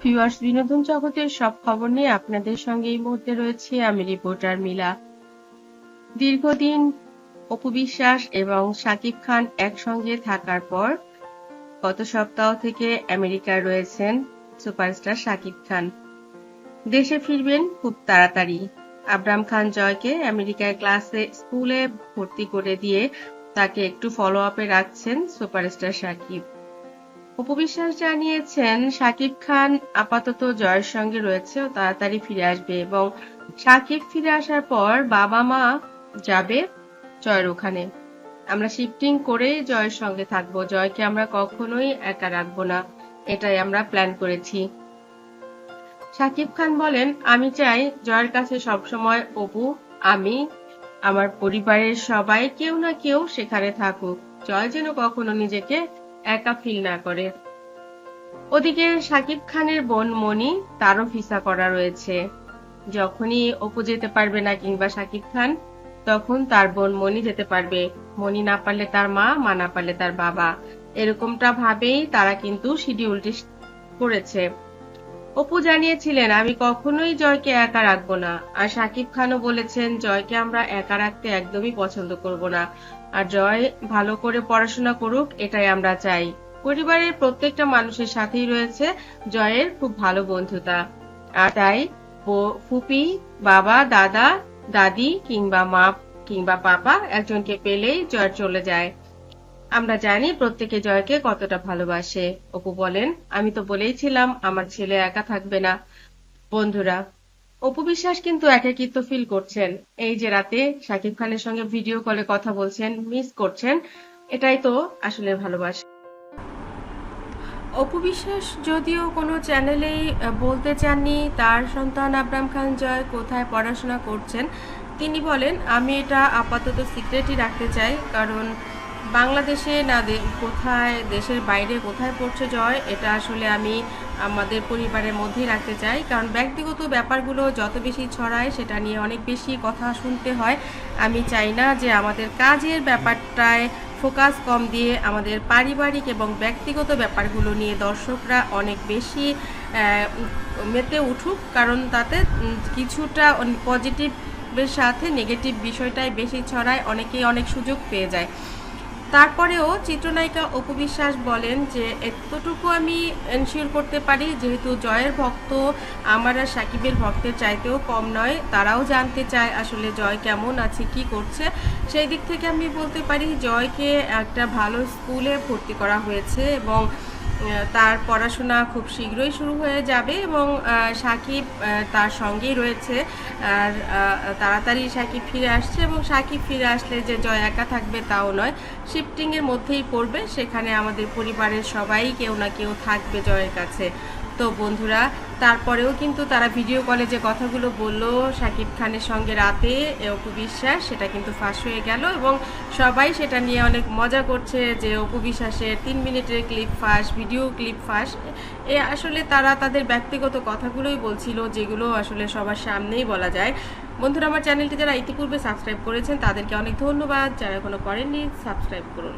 Viewers, বিনোদন জগতের সব খবর নিয়ে আপনাদের সঙ্গে এই মুহূর্তে রয়েছে আমি রিপোর্টার মিলা। দীর্ঘদিন অপু বিশ্বাস এবং শাকিব খান একসঙ্গে থাকার পর গত সপ্তাহ থেকে আমেরিকায় রয়েছেন সুপারস্টার শাকিব খান। দেশে ফিরবেন খুব তাড়াতাড়ি। আবরাম খান জয়কে আমেরিকায় স্কুলে ভর্তি করে দিয়ে তাকে একটু ফলো আপে রাখছেন সুপারস্টার শাকিব। অপু বিশ্বাস জানিয়েছেন শাকিব খান আপাতত জয়ের সঙ্গে রয়েছে ও তাড়াতাড়ি ফিরে আসবে এবং শাকিব ফিরে আসার পর বাবা মা যাবে জয়ের ওখানে। আমরা শিফটিং করে জয়ের সঙ্গে থাকবো, জয়কে আমরা কখনোই একা রাখবো না, এটাই আমরা প্ল্যান করেছি। শাকিব খান বলেন, আমি চাই জয়ের কাছে সবসময় অপু, আমি, আমার পরিবারের সবাই কেউ না কেউ সেখানে থাকুক, জয় যেন কখনো নিজেকে একা ফিল না করে। ওদিকে শাকিব খানের বোন মনি, তারও ভিসা করা রয়েছে। যখনই অপু যেতে পারবে না কিংবা শাকিব খান, তখন তার বোন মনি যেতে পারবে। মনি না পারলে তার মা, মা না পারলে তার বাবা, এরকমটা ভাবেই তারা কিন্তু শিডিউলটি করেছে। অপু জানিয়েছিলেন, আমি কখনোই জয়কে একা রাখবো না। আর শাকিব খানও বলেছেন, জয়কে আমরা একা রাখতে একদমই পছন্দ করব না, আর জয় ভালো করে পড়াশোনা করুক, এটাই আমরা চাই। পরিবারের প্রত্যেকটা মানুষের সাথেই রয়েছে জয়ের খুব ভালো বন্ধুতা, আর তাই ফুপি, বাবা, দাদা, দাদি কিংবা মা কিংবা পাপা একজনকে পেলেই জয় চলে যায়। আমরা জানি প্রত্যেকে জয়কে কতটা ভালোবাসে। অপু বলেন, আমি তো বলেইছিলাম আমার ছেলে একা থাকবে না। বন্ধুরা, অপু বিশ্বাস কিন্তু একাকিত্ব ফিল করছেন। এই যে রাতে শাকিব খানের সঙ্গে ভিডিও কলে কথা বলছেন, মিস করছেন, এটাই তো আসলে ভালোবাসা। অপু বিশ্বাস যদিও কোনো চ্যানেলেই বলতে চাননি তার সন্তান আবরাম খান জয় কোথায় পড়াশোনা করছেন। তিনি বলেন, আমি এটা আপাতত সিক্রেটই রাখতে চাই, কারণ বাংলাদেশে না কোথায়, দেশের বাইরে কোথায় পড়ছে জয়, এটা আসলে আমি আমাদের পরিবারের মধ্যেই রাখতে চাই। কারণ ব্যক্তিগত ব্যাপারগুলো যত বেশি ছড়ায় সেটা নিয়ে অনেক বেশি কথা শুনতে হয়। আমি চাই না যে আমাদের কাজের ব্যাপারটায় ফোকাস কম দিয়ে আমাদের পারিবারিক এবং ব্যক্তিগত ব্যাপারগুলো নিয়ে দর্শকরা অনেক বেশি মেতে উঠুক, কারণ তাতে কিছুটা পজিটিভের সাথে নেগেটিভ বিষয়টাই বেশি ছড়ায়, অনেকেই অনেক সুযোগ পেয়ে যায়। তারপরেও চিত্রনায়িকা অপু বিশ্বাস বলেন যে এতটুকু আমি এনশিওর করতে পারি, যেহেতু জয়ের ভক্ত আমার আর সাকিবের ভক্তের চাইতেও কম নয়, তারাও জানতে চায় আসলে জয় কেমন আছে, কি করছে। সেই দিক থেকে আমি বলতে পারি জয়কে একটা ভালো স্কুলে ভর্তি করা হয়েছে এবং তার পড়াশোনা খুব শীঘ্রই শুরু হয়ে যাবে এবং সাকিব তার সঙ্গেই রয়েছে। আর তাড়াতাড়ি সাকিব ফিরে আসছে এবং সাকিব ফিরে আসলে যে জয় একা থাকবে তাও নয়, শিফটিংয়ের মধ্যেই পড়বে, সেখানে আমাদের পরিবারের সবাই কেউ না কেউ থাকবে জয়ের কাছে। তো বন্ধুরা, তারপরেও কিন্তু তারা ভিডিও কলে যে কথাগুলো বললো শাকিব খানের সঙ্গে রাতে অপু বিশ্বাস, সেটা কিন্তু ফাঁস হয়ে গেল এবং সবাই সেটা নিয়ে অনেক মজা করছে যে অপু বিশ্বাসের 3 মিনিটের ক্লিপ ফাঁস, ভিডিও ক্লিপ ফাঁস। আসলে তারা তাদের ব্যক্তিগত কথাগুলোই বলছিল, যেগুলো আসলে সবার সামনেই বলা যায়। বন্ধুরা, আমার চ্যানেলটি যারা ইতিপূর্বে সাবস্ক্রাইব করেছেন তাদেরকে অনেক ধন্যবাদ, যারা এখনো করেননি সাবস্ক্রাইব করুন।